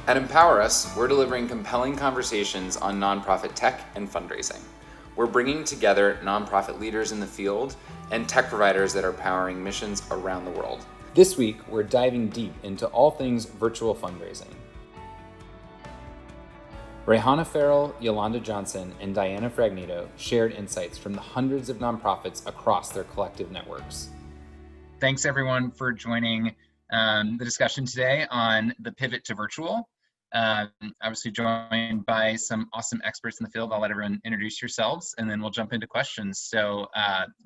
At Empower Us, we're delivering compelling conversations on nonprofit tech and fundraising. We're bringing together nonprofit leaders in the field and tech providers that are powering missions around the world. This week, we're diving deep into all things virtual fundraising. Rehana Farrell, Yolanda Johnson, and Diana Fragnito shared insights from the hundreds of nonprofits across their collective networks. Thanks everyone for joining the discussion today on the pivot to virtual. Obviously joined by some awesome experts in the field. I'll let everyone introduce yourselves and then we'll jump into questions. So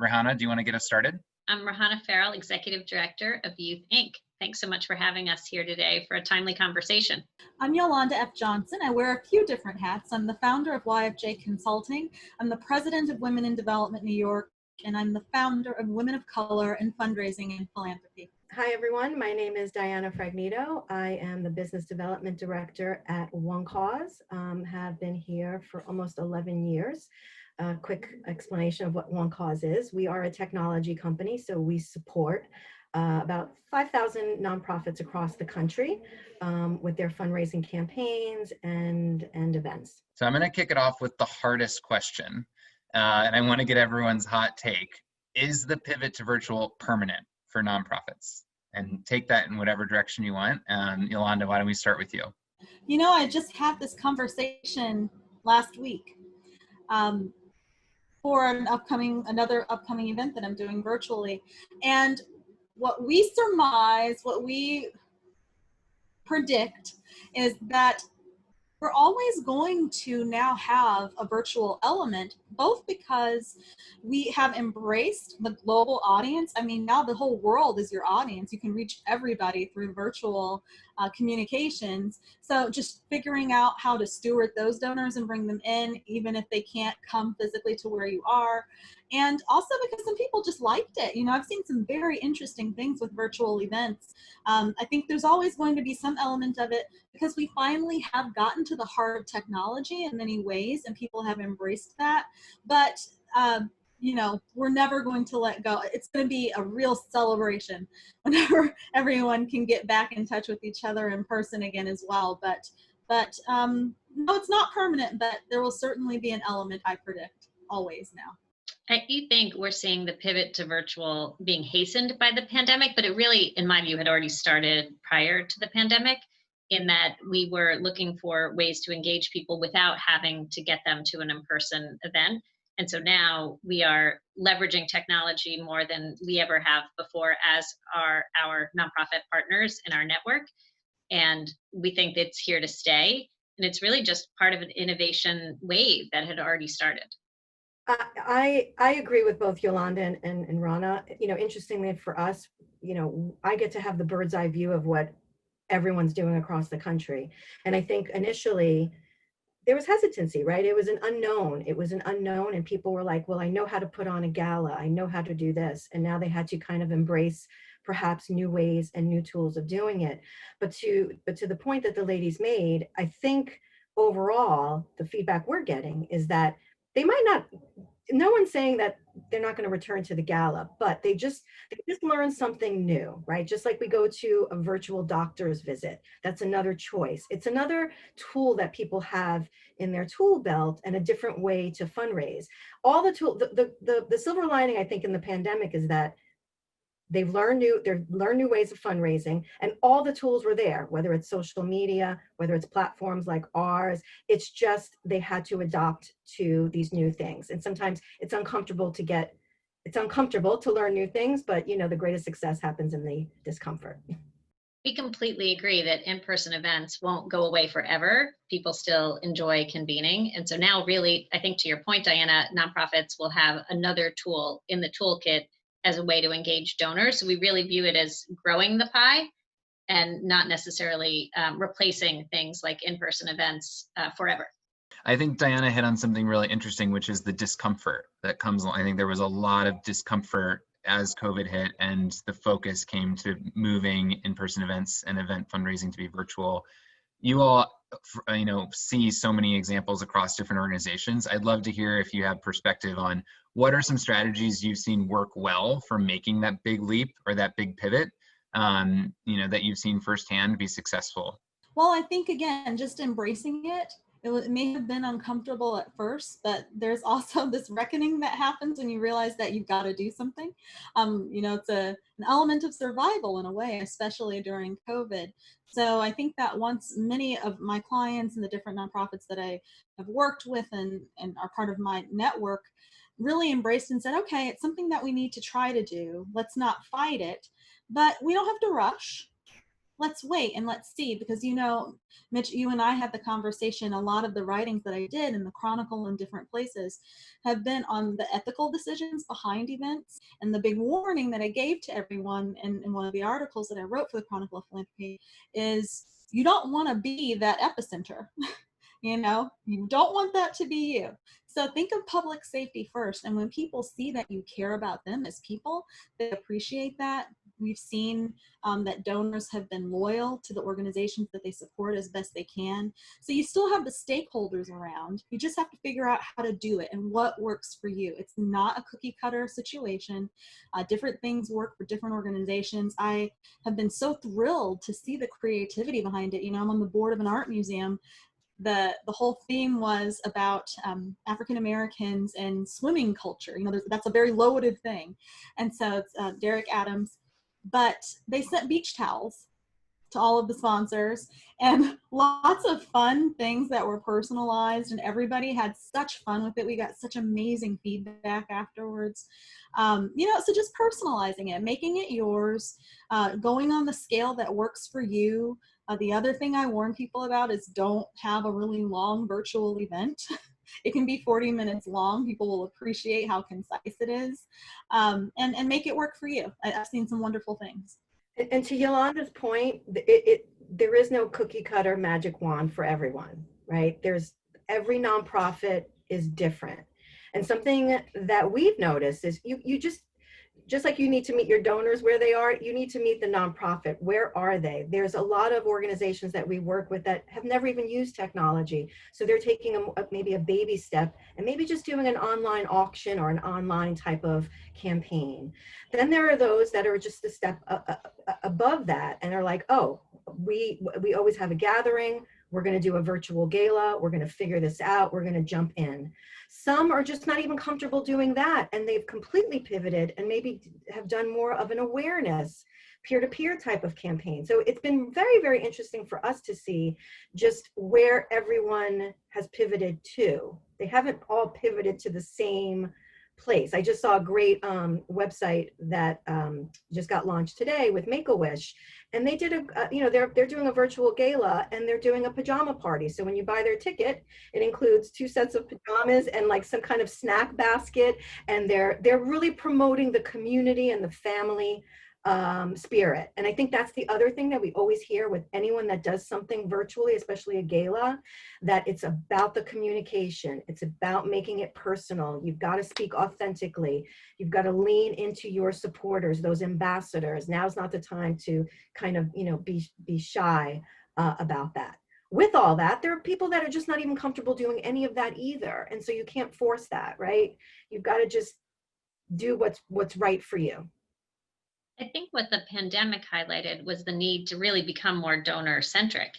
Rehana, do you want to get us started? I'm Rehana Farrell, Executive Director of Youth Inc. Thanks so much for having us here today for a timely conversation. I'm Yolanda F. Johnson. I wear a few different hats. I'm the founder of YFJ Consulting. I'm the president of Women in Development New York, and I'm the founder of Women of Color in Fundraising and Philanthropy. Hi, everyone. My name is Diana Fragnito. I am the Business Development Director at One Cause. Have been here for almost 11 years. A quick explanation of what One Cause is. We are a technology company, so we support about 5,000 nonprofits across the country with their fundraising campaigns and events. So I'm going to kick it off with the hardest question, and I want to get everyone's hot take. Is the pivot to virtual permanent for nonprofits? And take that in whatever direction you want. Yolanda, why don't we start with you? You know, I just had this conversation last week for another upcoming event that I'm doing virtually. And what we surmise, what we predict is that we're always going to now have a virtual element, both because we have embraced the global audience. I mean, now the whole world is your audience. You can reach everybody through virtual communications. So just figuring out how to steward those donors and bring them in, even if they can't come physically to where you are. And also because some people just liked it. You know, I've seen some very interesting things with virtual events. I think there's always going to be some element of it because we finally have gotten to the heart of technology in many ways and people have embraced that. But, you know, we're never going to let go. It's going to be a real celebration whenever everyone can get back in touch with each other in person again as well. But no, it's not permanent, but there will certainly be an element, I predict, always now. I do think we're seeing the pivot to virtual being hastened by the pandemic, but it really, in my view, had already started prior to the pandemic, in that we were looking for ways to engage people without having to get them to an in-person event. And so now we are leveraging technology more than we ever have before as our nonprofit partners in our network. And we think it's here to stay. And it's really just part of an innovation wave that had already started. I agree with both Yolanda and Rana. You know, interestingly for us, you know, I get to have the bird's eye view of what everyone's doing across the country. And I think initially there was hesitancy, right? It was an unknown. And people were like, well, I know how to put on a gala. I know how to do this. And now they had to kind of embrace perhaps new ways and new tools of doing it. But to the point that the ladies made, I think overall, the feedback we're getting is that they might not, no one's saying that they're not going to return to the gala, but they just learned something new, right? Just like we go to a virtual doctor's visit, that's another choice. It's another tool that people have in their tool belt and a different way to fundraise. All the silver lining, I think, in the pandemic is that they've learned new ways of fundraising, and all the tools were there, whether it's social media, whether it's platforms like ours. It's just they had to adopt to these new things. And sometimes it's uncomfortable to learn new things, but you know, the greatest success happens in the discomfort. We completely agree that in-person events won't go away forever. People still enjoy convening. And so now really, I think to your point, Diana, nonprofits will have another tool in the toolkit as a way to engage donors. So we really view it as growing the pie and not necessarily replacing things like in-person events forever. I think Diana hit on something really interesting, which is the discomfort that comes along. I think there was a lot of discomfort as COVID hit and the focus came to moving in-person events and event fundraising to be virtual. You all, you know, see so many examples across different organizations. I'd love to hear if you have perspective on what are some strategies you've seen work well for making that big leap or that big pivot, you know, that you've seen firsthand be successful. Well, I think again, just embracing it. It may have been uncomfortable at first, but there's also this reckoning that happens when you realize that you've got to do something. It's an element of survival in a way, especially during COVID. So I think that once many of my clients and the different nonprofits that I have worked with and are part of my network really embraced and said, okay, it's something that we need to try to do. Let's not fight it, but we don't have to rush. Let's wait and let's see, because Mitch, you and I had the conversation. A lot of the writings that I did in the Chronicle in different places have been on the ethical decisions behind events. And the big warning that I gave to everyone in one of the articles that I wrote for the Chronicle of Philanthropy is you don't want to be that epicenter. You don't want that to be you. So think of public safety first. And when people see that you care about them as people, they appreciate that. We've seen that donors have been loyal to the organizations that they support as best they can. So you still have the stakeholders around. You just have to figure out how to do it and what works for you. It's not a cookie cutter situation. Different things work for different organizations. I have been so thrilled to see the creativity behind it. I'm on the board of an art museum. The whole theme was about African Americans and swimming culture. That's a very loaded thing. And so it's Derek Adams. But they sent beach towels to all of the sponsors and lots of fun things that were personalized, and everybody had such fun with it. We got such amazing feedback afterwards. So just personalizing it, making it yours, going on the scale that works for you. The other thing I warn people about is don't have a really long virtual event. It can be 40 minutes long. People will appreciate how concise it is, and make it work for you. I've seen some wonderful things. And to Yolanda's point, there is no cookie cutter magic wand for everyone, right? Every nonprofit is different. And something that we've noticed is you just like you need to meet your donors where they are, you need to meet the nonprofit. Where are they? There's a lot of organizations that we work with that have never even used technology. So they're taking maybe a baby step and maybe just doing an online auction or an online type of campaign. Then there are those that are just a step above that and are like, oh, we always have a gathering. We're going to do a virtual gala. We're going to figure this out. We're going to jump in. Some are just not even comfortable doing that, and they've completely pivoted and maybe have done more of an awareness, peer-to-peer type of campaign. So it's been very, very interesting for us to see just where everyone has pivoted to. They haven't all pivoted to the same place. I just saw a great website that just got launched today with Make-A-Wish, and they did they're doing a virtual gala and they're doing a pajama party. So when you buy their ticket, it includes 2 sets of pajamas and like some kind of snack basket, and they're really promoting the community and the family spirit. And I think that's the other thing that we always hear with anyone that does something virtually, especially a gala, that it's about the communication. It's about making it personal. You've got to speak authentically. You've got to lean into your supporters, those ambassadors. Now's not the time to kind of, be shy about that. With all that, there are people that are just not even comfortable doing any of that either. And so you can't force that, right? You've got to just do what's right for you. I think what the pandemic highlighted was the need to really become more donor centric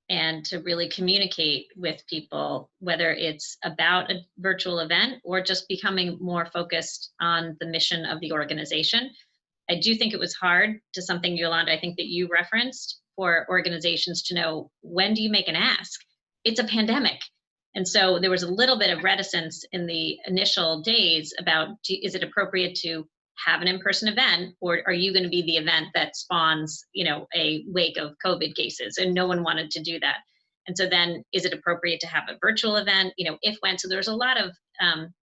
and to really communicate with people, whether it's about a virtual event or just becoming more focused on the mission of the organization. I do think it was hard, to something, Yolanda, I think that you referenced, for organizations to know, when do you make an ask? It's a pandemic. And so there was a little bit of reticence in the initial days about, is it appropriate to have an in-person event, or are you going to be the event that spawns, a wake of COVID cases? And no one wanted to do that. And so then, is it appropriate to have a virtual event? If when? So there's a lot of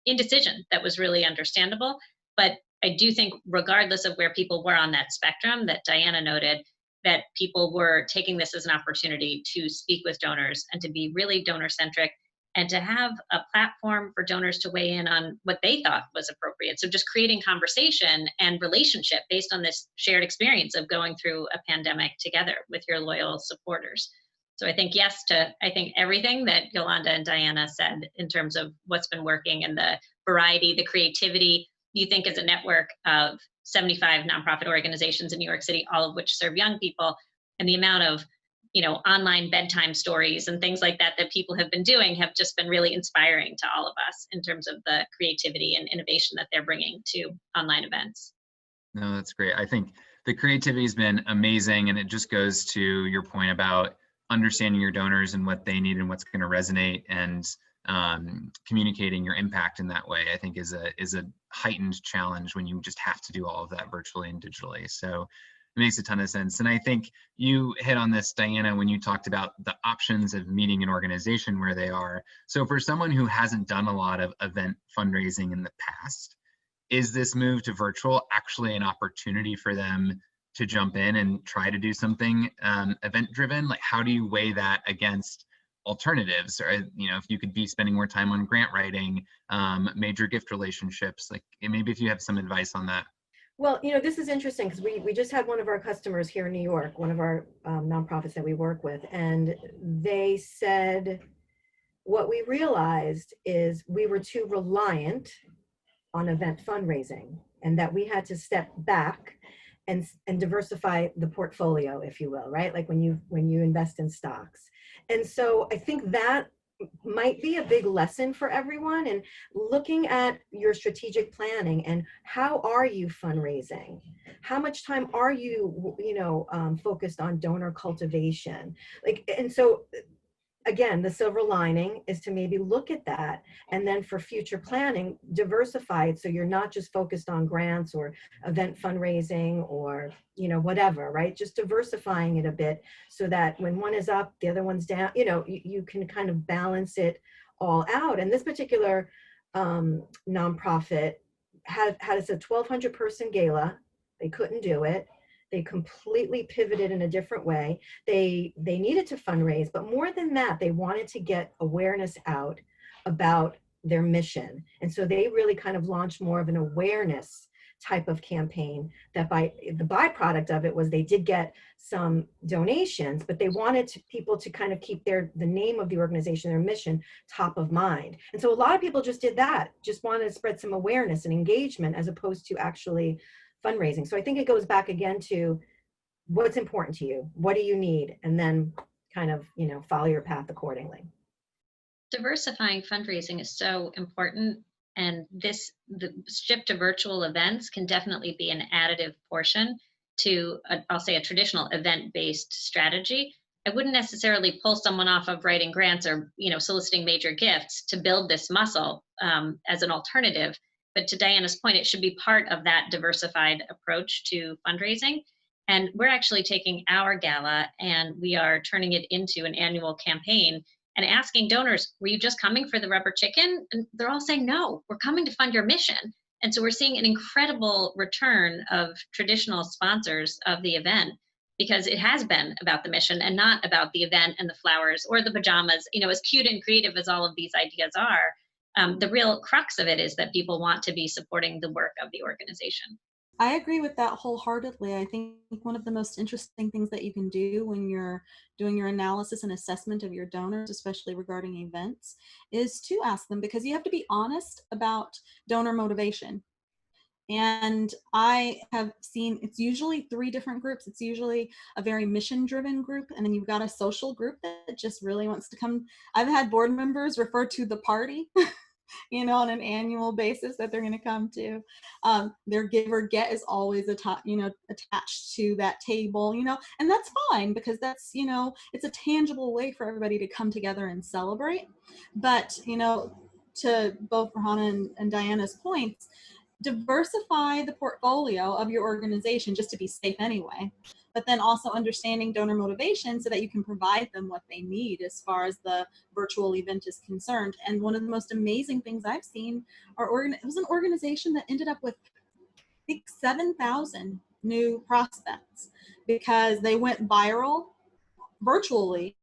indecision that was really understandable. But I do think, regardless of where people were on that spectrum that Diana noted, that people were taking this as an opportunity to speak with donors and to be really donor centric, and to have a platform for donors to weigh in on what they thought was appropriate. So just creating conversation and relationship based on this shared experience of going through a pandemic together with your loyal supporters. So I think yes to, everything that Yolanda and Diana said in terms of what's been working, and the variety, the creativity. You think, as a network of 75 nonprofit organizations in New York City, all of which serve young people, and the amount of online bedtime stories and things like that that people have been doing have just been really inspiring to all of us in terms of the creativity and innovation that they're bringing to online events. No, that's great. I think the creativity has been amazing, and it just goes to your point about understanding your donors and what they need and what's going to resonate, and communicating your impact in that way, I think is a heightened challenge when you just have to do all of that virtually and digitally. So it makes a ton of sense. And I think you hit on this, Diana, when you talked about the options of meeting an organization where they are. So for someone who hasn't done a lot of event fundraising in the past, is this move to virtual actually an opportunity for them to jump in and try to do something event driven? Like, how do you weigh that against alternatives? Or, if you could be spending more time on grant writing, major gift relationships, like maybe if you have some advice on that. Well, this is interesting because we just had one of our customers here in New York, one of our nonprofits that we work with, and they said, what we realized is we were too reliant on event fundraising, and that we had to step back and diversify the portfolio, if you will, right? Like when you invest in stocks. And so I think that might be a big lesson for everyone, and looking at your strategic planning and how are you fundraising? How much time are you, focused on donor cultivation? And so again, the silver lining is to maybe look at that, and then for future planning, diversify it so you're not just focused on grants or event fundraising or whatever, right? Just diversifying it a bit so that when one is up, the other one's down. You can kind of balance it all out. And this particular nonprofit had a 1,200 person gala. They couldn't do it. They completely pivoted in a different way. They needed to fundraise, but more than that, they wanted to get awareness out about their mission. And so they really kind of launched more of an awareness type of campaign that the byproduct of it was they did get some donations, but they wanted people to kind of keep the name of the organization, their mission top of mind. And so a lot of people just did that, just wanted to spread some awareness and engagement as opposed to actually fundraising. So I think it goes back again to what's important to you, what do you need, and then kind of follow your path accordingly. Diversifying fundraising is so important, and the shift to virtual events can definitely be an additive portion to I'll say a traditional event-based strategy. I wouldn't necessarily pull someone off of writing grants or soliciting major gifts to build this muscle as an alternative. But to Diana's point, it should be part of that diversified approach to fundraising. And we're actually taking our gala and we are turning it into an annual campaign and asking donors, were you just coming for the rubber chicken? And they're all saying, no, we're coming to fund your mission. And so we're seeing an incredible return of traditional sponsors of the event, because it has been about the mission and not about the event and the flowers or the pajamas. As cute and creative as all of these ideas are, the real crux of it is that people want to be supporting the work of the organization. I agree with that wholeheartedly. I think one of the most interesting things that you can do when you're doing your analysis and assessment of your donors, especially regarding events, is to ask them, because you have to be honest about donor motivation. And I have seen it's usually 3 different groups. It's usually a very mission-driven group, and then you've got a social group that just really wants to come. I've had board members refer to the party on an annual basis that they're going to come to. Their give or get is always attached to that table, and that's fine, because that's, it's a tangible way for everybody to come together and celebrate. But, to both Rahana and Diana's points, diversify the portfolio of your organization just to be safe anyway, but then also understanding donor motivation so that you can provide them what they need as far as the virtual event is concerned. And one of the most amazing things I've seen it was an organization that ended up with, I think, 7,000 new prospects because they went viral virtually.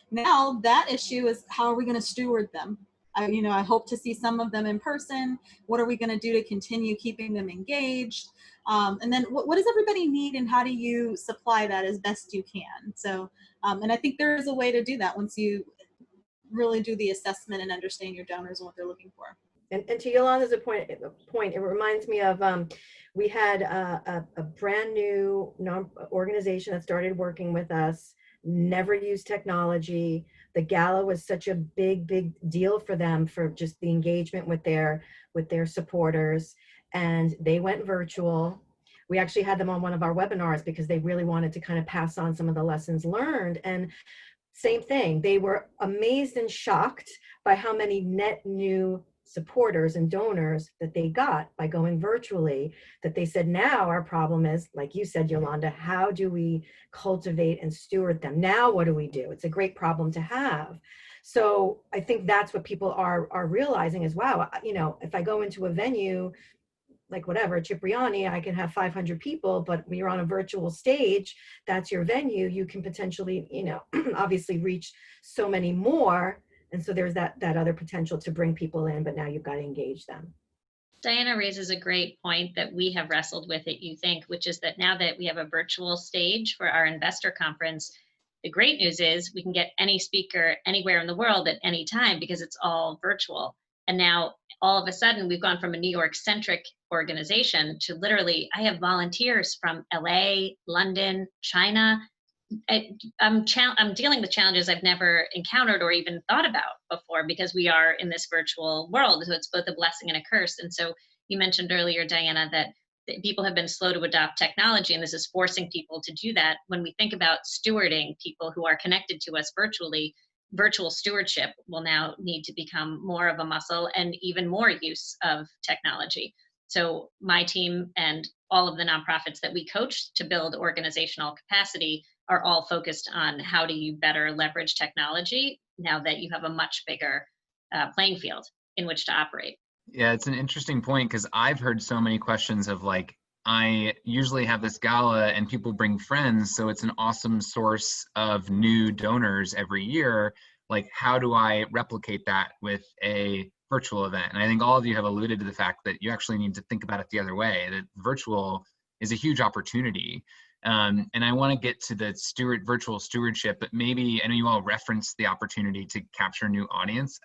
Now that issue is, how are we going to steward them? I hope to see some of them in person. What are we going to do to continue keeping them engaged? And then what does everybody need, and how do you supply that as best you can? So, and I think there is a way to do that once you really do the assessment and understand your donors and what they're looking for. And to Yolanda's point, it reminds me of, we had a brand new organization that started working with us never used technology. The gala was such a big deal for them, for just the engagement with their supporters, and they went virtual. We actually had them on one of our webinars because they really wanted to kind of pass on some of the lessons learned. And same thing, they were amazed and shocked by how many net new supporters and donors that they got by going virtually, that they said, now our problem is, like you said, Yolanda, how do we cultivate and steward them? Now what do we do? It's a great problem to have. So I think that's what people are realizing is, wow, you know, if I go into a venue like whatever, Cipriani, I can have 500 people, but when you're on a virtual stage, that's your venue, you can potentially, you know, obviously reach so many more. And so there's that other potential to bring people in, but now you've got to engage them. Diana raises a great point that we have wrestled with at You Think, which is that now that we have a virtual stage for our investor conference, the great news is we can get any speaker anywhere in the world at any time because it's all virtual. And now all of a sudden we've gone from a New York centric organization to literally, I have volunteers from LA, London, China. I'm dealing with challenges I've never encountered or even thought about before because we are in this virtual world. So it's both a blessing and a curse. And so you mentioned earlier, Diana, that people have been slow to adopt technology, and this is forcing people to do that. When we think about stewarding people who are connected to us virtually, virtual stewardship will now need to become more of a muscle and even more use of technology. So my team and all of the nonprofits that we coach to build organizational capacity are all focused on how do you better leverage technology now that you have a much bigger playing field in which to operate. Yeah, it's an interesting point because I've heard so many questions of like, I usually have this gala and people bring friends, so it's an awesome source of new donors every year. Like, how do I replicate that with a virtual event? And I think all of you have alluded to the fact that you actually need to think about it the other way, that virtual is a huge opportunity. And I want to get to the virtual stewardship, but maybe, I know you all referenced the opportunity to capture a new audience.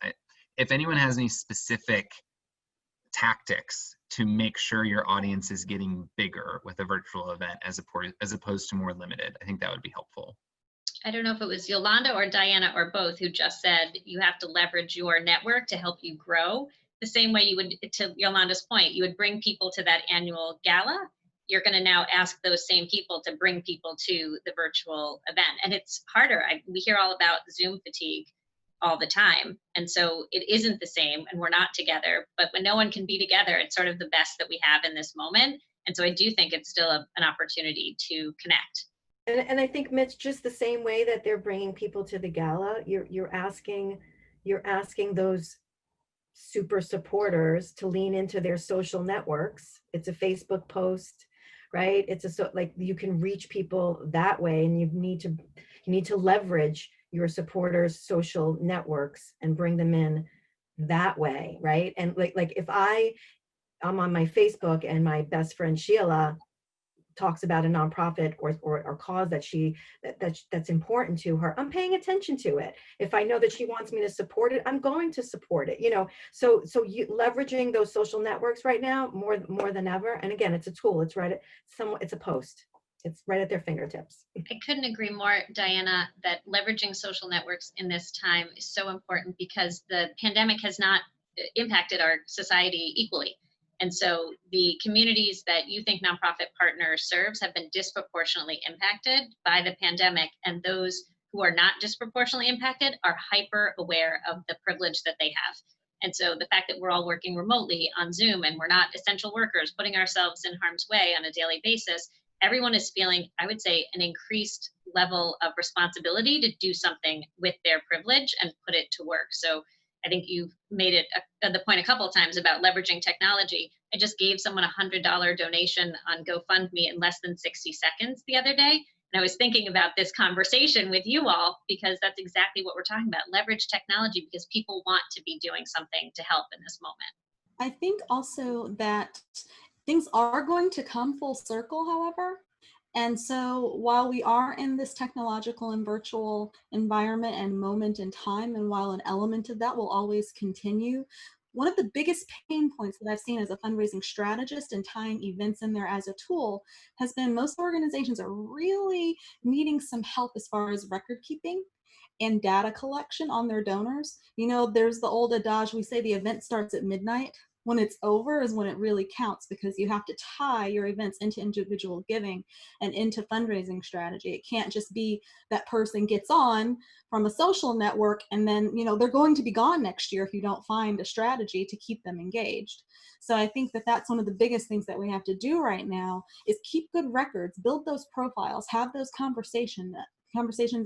If anyone has any specific tactics to make sure your audience is getting bigger with a virtual event as opposed to more limited, I think that would be helpful. I don't know if it was Yolanda or Diana or both who just said you have to leverage your network to help you grow. The same way you would, to Yolanda's point, you would bring people to that annual gala. You're going to now ask those same people to bring people to the virtual event. And it's harder. We hear all about Zoom fatigue all the time. And so it isn't the same and we're not together. But when no one can be together, it's sort of the best that we have in this moment. And so I do think it's still an opportunity to connect. And I think, Mitch, just the same way that they're bringing people to the gala, you're asking those super supporters to lean into their social networks. It's a Facebook post, right? Like you can reach people that way, and you need to leverage your supporters' social networks and bring them in that way, right? And like if I'm on my Facebook and my best friend Sheila talks about a nonprofit or cause that's important to her, I'm paying attention to it. If I know that she wants me to support it, I'm going to support it, you know. So you leveraging those social networks right now more than ever. And again, it's a tool. It's a post. It's right at their fingertips. I couldn't agree more, Diana, that leveraging social networks in this time is so important because the pandemic has not impacted our society equally. And so the communities that You Think Nonprofit Partners serves have been disproportionately impacted by the pandemic. And those who are not disproportionately impacted are hyper aware of the privilege that they have. And so the fact that we're all working remotely on Zoom and we're not essential workers putting ourselves in harm's way on a daily basis, everyone is feeling, I would say, an increased level of responsibility to do something with their privilege and put it to work. So I think you've made it the point a couple of times about leveraging technology. I just gave someone a $100 donation on GoFundMe in less than 60 seconds the other day. And I was thinking about this conversation with you all because that's exactly what we're talking about. Leverage technology because people want to be doing something to help in this moment. I think also that things are going to come full circle, however. And so while we are in this technological and virtual environment and moment in time, and while an element of that will always continue, one of the biggest pain points that I've seen as a fundraising strategist and tying events in there as a tool has been most organizations are really needing some help as far as record keeping and data collection on their donors. You know, there's the old adage, we say the event starts at midnight. When it's over is when it really counts, because you have to tie your events into individual giving and into fundraising strategy. It can't just be that person gets on from a social network and then, you know, they're going to be gone next year if you don't find a strategy to keep them engaged. So I think that that's one of the biggest things that we have to do right now is keep good records, build those profiles, have those conversations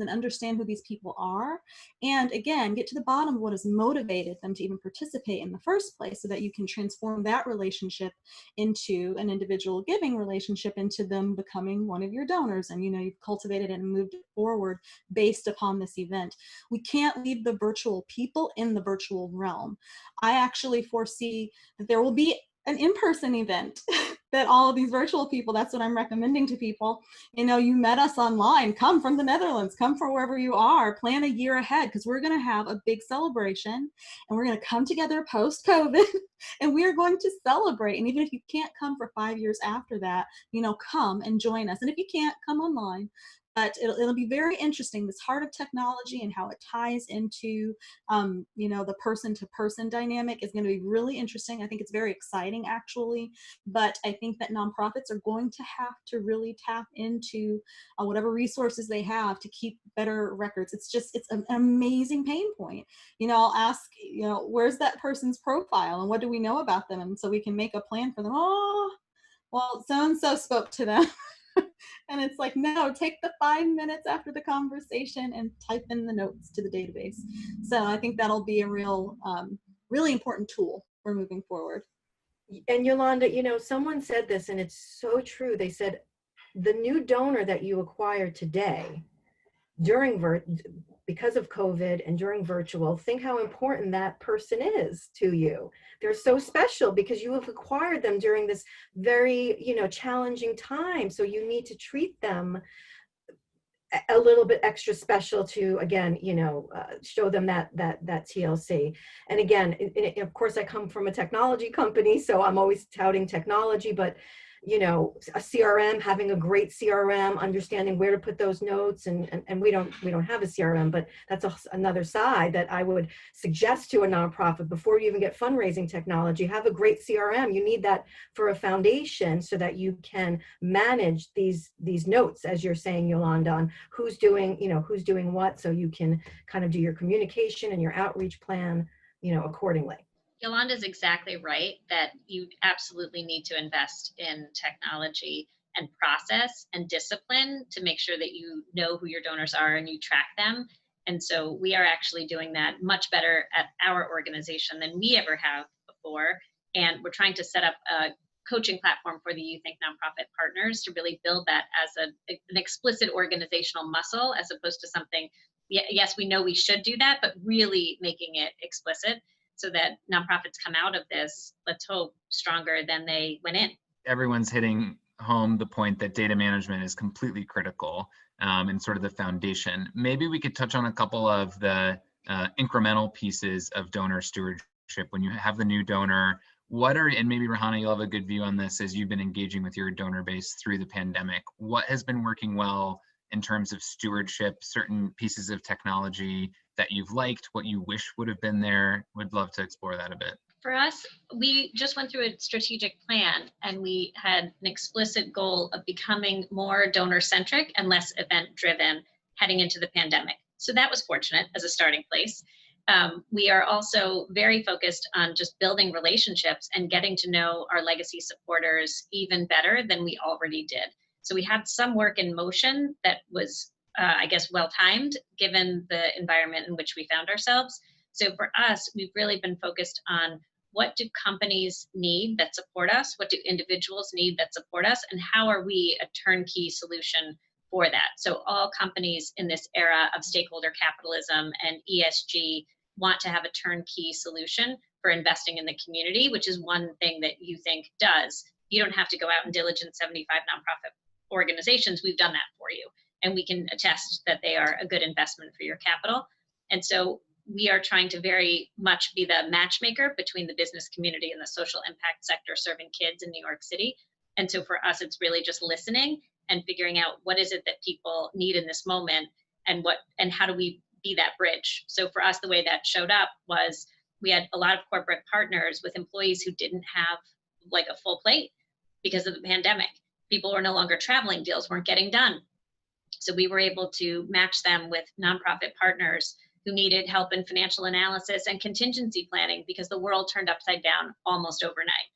and understand who these people are, and again get to the bottom of what has motivated them to even participate in the first place, so that you can transform that relationship into an individual giving relationship, into them becoming one of your donors, and you know you've cultivated it and moved it forward based upon this event. We can't leave the virtual people in the virtual realm. I actually foresee that there will be an in-person event that all of these virtual people, that's what I'm recommending to people. You know, you met us online, come from the Netherlands, come from wherever you are, plan a year ahead, because we're going to have a big celebration and we're going to come together post COVID and we're going to celebrate. And even if you can't come for 5 years after that, you know, come and join us. And if you can't, come online. But it'll be very interesting, this heart of technology and how it ties into, you know, the person-to-person dynamic is going to be really interesting. I think it's very exciting, actually. But I think that nonprofits are going to have to really tap into whatever resources they have to keep better records. It's an amazing pain point. You know, I'll ask, you know, where's that person's profile and what do we know about them? And so we can make a plan for them. Oh, well, so-and-so spoke to them. And it's like, no, take the 5 minutes after the conversation and type in the notes to the database. So I think that'll be a real, really important tool for moving forward. And Yolanda, you know, someone said this and it's so true. They said, the new donor that you acquire today because of COVID and during virtual, think how important that person is to you. They're so special because you have acquired them during this very, you know, challenging time. So you need to treat them a little bit extra special to, again, you know, show them that TLC. And again, of course, I come from a technology company, so I'm always touting technology, but you know, a CRM, having a great CRM, understanding where to put those notes, and we don't have a CRM, but that's another side that I would suggest to a nonprofit before you even get fundraising technology. Have a great CRM. You need that for a foundation so that you can manage these notes, as you're saying, Yolanda, on who's doing what, so you can kind of do your communication and your outreach plan, you know, accordingly. Yolanda's exactly right that you absolutely need to invest in technology and process and discipline to make sure that you know who your donors are and you track them. And so we are actually doing that much better at our organization than we ever have before. And we're trying to set up a coaching platform for the You Think Nonprofit partners to really build that as an explicit organizational muscle, as opposed to something, yes, we know we should do that, but really making it explicit, so that nonprofits come out of this, let's hope, stronger than they went in. Everyone's hitting home the point that data management is completely critical and sort of the foundation. Maybe we could touch on a couple of the incremental pieces of donor stewardship when you have the new donor. And maybe Rahana, you'll have a good view on this as you've been engaging with your donor base through the pandemic. What has been working well in terms of stewardship, certain pieces of technology that you've liked, what you wish would have been there? Would love to explore that a bit. For us, we just went through a strategic plan and we had an explicit goal of becoming more donor-centric and less event-driven heading into the pandemic. So that was fortunate as a starting place. We are also very focused on just building relationships and getting to know our legacy supporters even better than we already did. So we had some work in motion that was, I guess, well-timed given the environment in which we found ourselves. So for us, we've really been focused on what do companies need that support us? What do individuals need that support us? And how are we a turnkey solution for that? So all companies in this era of stakeholder capitalism and ESG want to have a turnkey solution for investing in the community, which is one thing that You Think does. You don't have to go out and diligence 75 nonprofit organizations. We've done that for you. And we can attest that they are a good investment for your capital. And so we are trying to very much be the matchmaker between the business community and the social impact sector serving kids in New York City. And so for us, it's really just listening and figuring out what is it that people need in this moment, and how do we be that bridge. So for us, the way that showed up was we had a lot of corporate partners with employees who didn't have like a full plate because of the pandemic. People were no longer traveling, deals weren't getting done. So we were able to match them with nonprofit partners who needed help in financial analysis and contingency planning because the world turned upside down almost overnight.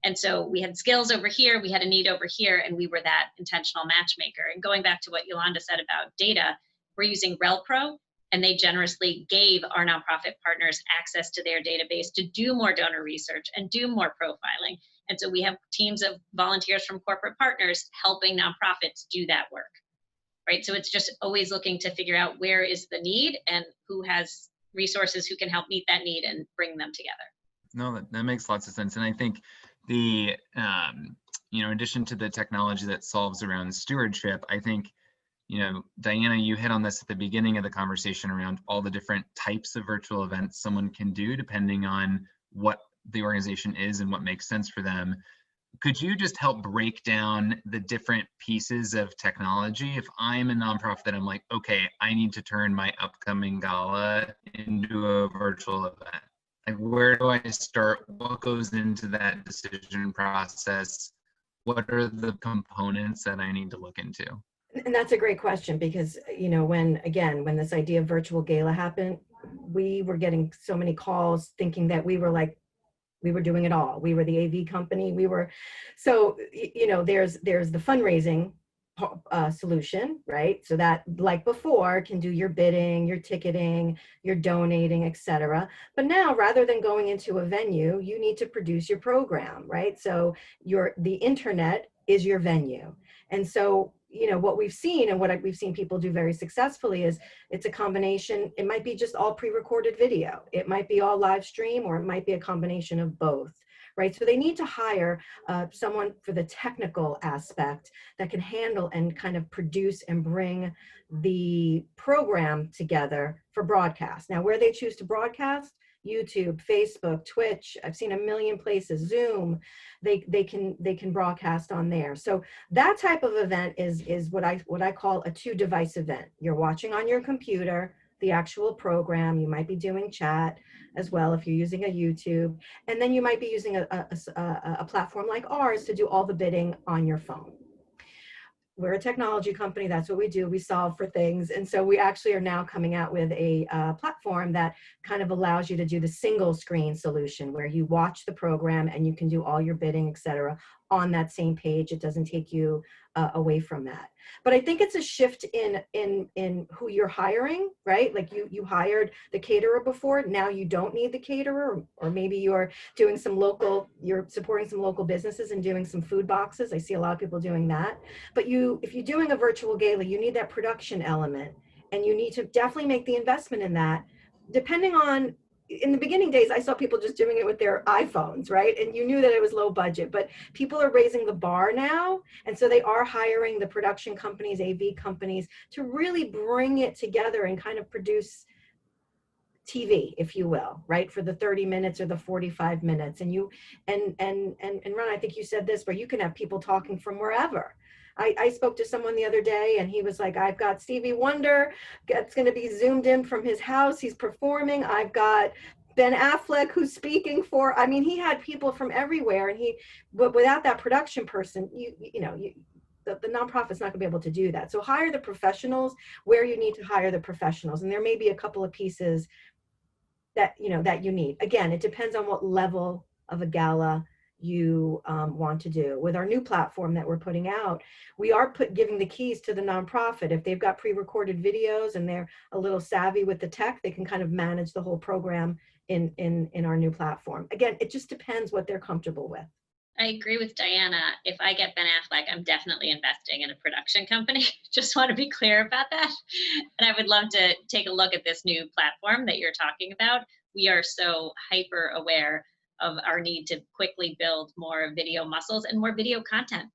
And so we had skills over here, we had a need over here, and we were that intentional matchmaker. And going back to what Yolanda said about data, we're using RelPro, and they generously gave our nonprofit partners access to their database to do more donor research and do more profiling. And so we have teams of volunteers from corporate partners helping nonprofits do that work, right? So it's just always looking to figure out where is the need and who has resources who can help meet that need and bring them together. No, that makes lots of sense. And I think the, in addition to the technology that solves around stewardship, I think, Diana, you hit on this at the beginning of the conversation around all the different types of virtual events someone can do depending on what the organization is and what makes sense for them. Could you just help break down the different pieces of technology? If I'm a nonprofit that I'm like, okay, I need to turn my upcoming gala into a virtual event. Like, where do I start? What goes into that decision process? What are the components that I need to look into? And that's a great question because, when this idea of virtual gala happened, we were getting so many calls thinking that we were doing it all. We were the AV company. There's the fundraising solution, right? So that, like before, can do your bidding, your ticketing, your donating, etc. But now, rather than going into a venue, you need to produce your program, right? So the internet is your venue. And so, what we've seen and what we've seen people do very successfully is it's a combination. It might be just all pre-recorded video. It might be all live stream, or it might be a combination of both, right? So they need to hire someone for the technical aspect that can handle and kind of produce and bring the program together for broadcast. Now, where they choose to broadcast, YouTube, Facebook, Twitch, I've seen a million places, Zoom, they can broadcast on there. So that type of event is what I call a 2-device event. You're watching on your computer the actual program. You might be doing chat as well if you're using a YouTube, and then you might be using a platform like ours to do all the bidding on your phone. We're a technology company. That's what we do. We solve for things. And so we actually are now coming out with a platform that kind of allows you to do the single screen solution where you watch the program and you can do all your bidding, et cetera, on that same page. It doesn't take you away from that. But I think it's a shift in who you're hiring, right? Like you hired the caterer before, now you don't need the caterer, or maybe you're supporting some local businesses and doing some food boxes. I see a lot of people doing that. But if you're doing a virtual gala, you need that production element, and you need to definitely make the investment in that. Depending on, in the beginning days, I saw people just doing it with their iPhones, right? And you knew that it was low budget, but people are raising the bar now. And so they are hiring the production companies, AV companies, to really bring it together and kind of produce TV, if you will, right? For the 30 minutes or the 45 minutes. And Ron, I think you said this, where you can have people talking from wherever. I spoke to someone the other day and he was like, I've got Stevie Wonder that's going to be zoomed in from his house. He's performing. I've got Ben Affleck who's speaking he had people from everywhere, but without that production person, the nonprofit's not gonna be able to do that. So hire the professionals where you need to hire the professionals. And there may be a couple of pieces that you need. Again, it depends on what level of a gala you want to do. With our new platform that we're putting out, we are giving the keys to the nonprofit. If they've got pre-recorded videos and they're a little savvy with the tech, they can kind of manage the whole program in our new platform. Again, it just depends what they're comfortable with. I agree with Diana. If I get Ben Affleck, I'm definitely investing in a production company. Just want to be clear about that. And I would love to take a look at this new platform that you're talking about. We are so hyper aware of our need to quickly build more video muscles and more video content.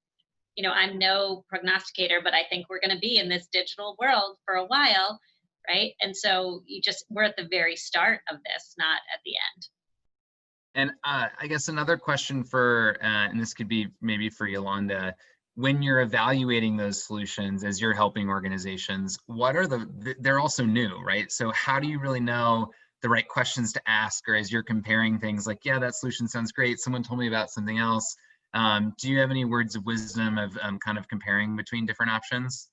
I'm no prognosticator, but I think we're going to be in this digital world for a while. right? And so we're at the very start of this, not at the end. And I guess another question for, and this could be maybe for Yolanda, when you're evaluating those solutions as you're helping organizations, what are they're also new, right? So how do you really know the right questions to ask, or as you're comparing things like, yeah, that solution sounds great, someone told me about something else. Do you have any words of wisdom of kind of comparing between different options?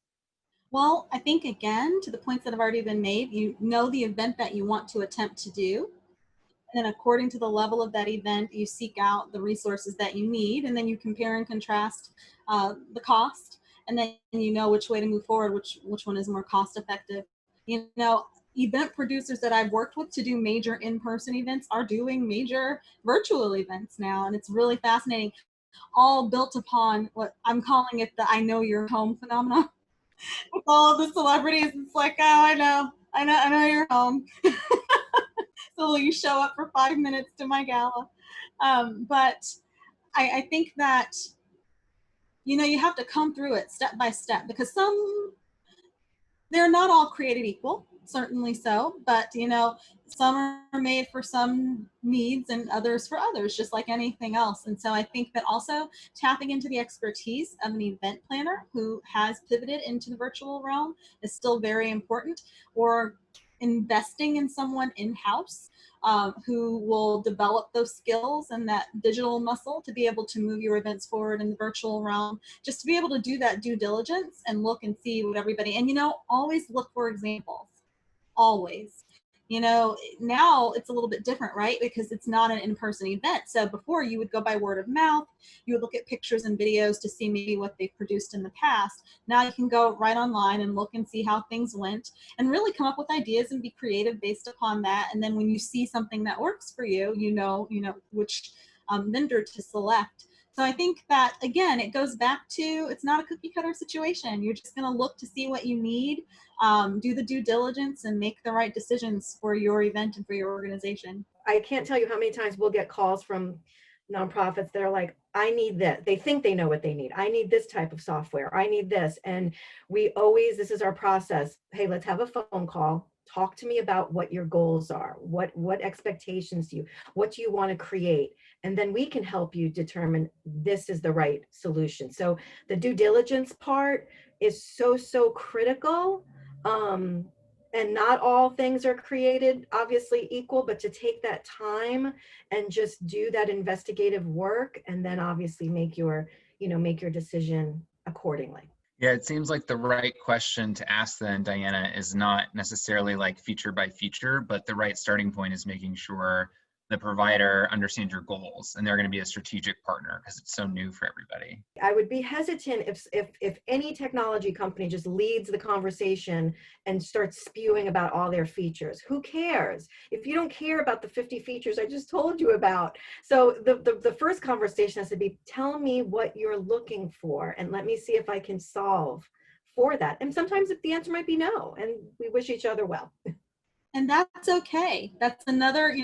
Well, I think, again, to the points that have already been made, you know the event that you want to attempt to do. And then according to the level of that event, you seek out the resources that you need, and then you compare and contrast the cost, and then you know which way to move forward, which one is more cost effective. You know, event producers that I've worked with to do major in-person events are doing major virtual events now, and it's really fascinating, all built upon what I'm calling it the I know your home phenomenon. With all of the celebrities, it's like, oh, I know you're home. So will you show up for 5 minutes to my gala? But I think that, you have to come through it step by step, because they're not all created equal, certainly so, but some are made for some needs and others for others, just like anything else. And so I think that also tapping into the expertise of an event planner who has pivoted into the virtual realm is still very important, or investing in someone in-house who will develop those skills and that digital muscle to be able to move your events forward in the virtual realm, just to be able to do that due diligence and look and see what everybody, and always look for examples, always. Now it's a little bit different, right? Because it's not an in-person event. So before, you would go by word of mouth, you would look at pictures and videos to see maybe what they've produced in the past. Now you can go right online and look and see how things went, and really come up with ideas and be creative based upon that. And then when you see something that works for you, you know which vendor to select. So I think that, again, it goes back to, it's not a cookie cutter situation. You're just going to look to see what you need, do the due diligence, and make the right decisions for your event and for your organization. I can't tell you how many times we'll get calls from nonprofits that are like, I need this. They think they know what they need. I need this type of software. I need this. And this is our process. Hey, let's have a phone call. Talk to me about what your goals are. What expectations what do you want to create? And then we can help you determine this is the right solution. So the due diligence part is so critical. And not all things are created obviously equal, but to take that time and just do that investigative work, and then obviously make your decision accordingly. Yeah, it seems like the right question to ask then, Diana, is not necessarily like feature by feature, but the right starting point is making sure the provider understands your goals and they're going to be a strategic partner, because it's so new for everybody. I would be hesitant if any technology company just leads the conversation and starts spewing about all their features. Who cares? If you don't care about the 50 features I just told you about. So the first conversation has to be, tell me what you're looking for, and let me see if I can solve for that. And sometimes the answer might be no, and we wish each other well. And that's okay. That's another,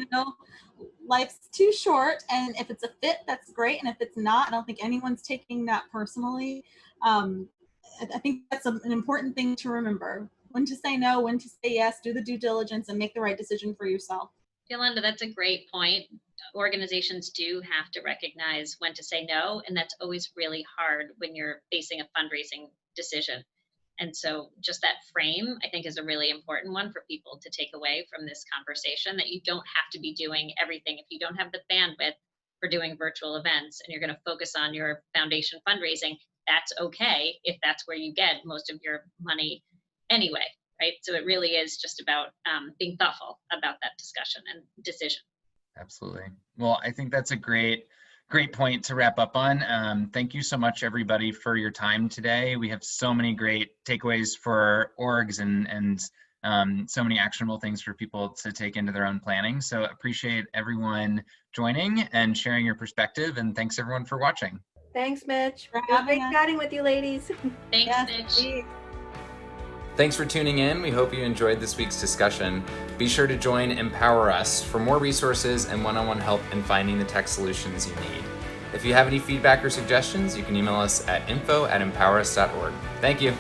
life's too short. And if it's a fit, that's great. And if it's not, I don't think anyone's taking that personally. I think that's an important thing to remember. When to say no, when to say yes, do the due diligence, and make the right decision for yourself. Yolanda, that's a great point. Organizations do have to recognize when to say no, and that's always really hard when you're facing a fundraising decision. And so just that frame, I think, is a really important one for people to take away from this conversation, that you don't have to be doing everything. If you don't have the bandwidth for doing virtual events and you're going to focus on your foundation fundraising, that's okay if that's where you get most of your money anyway, right? So it really is just about being thoughtful about that discussion and decision. Absolutely. Well, I think that's a great point to wrap up on. Thank you so much, everybody, for your time today. We have so many great takeaways for orgs and so many actionable things for people to take into their own planning. So appreciate everyone joining and sharing your perspective. And thanks everyone for watching. Thanks, Mitch. For It was having great us. chatting with you, ladies. Thanks, Yes, Mitch. indeed. Thanks for tuning in. We hope you enjoyed this week's discussion. Be sure to join Empower Us for more resources and one-on-one help in finding the tech solutions you need. If you have any feedback or suggestions, you can email us at info@empowerus.org. Thank you.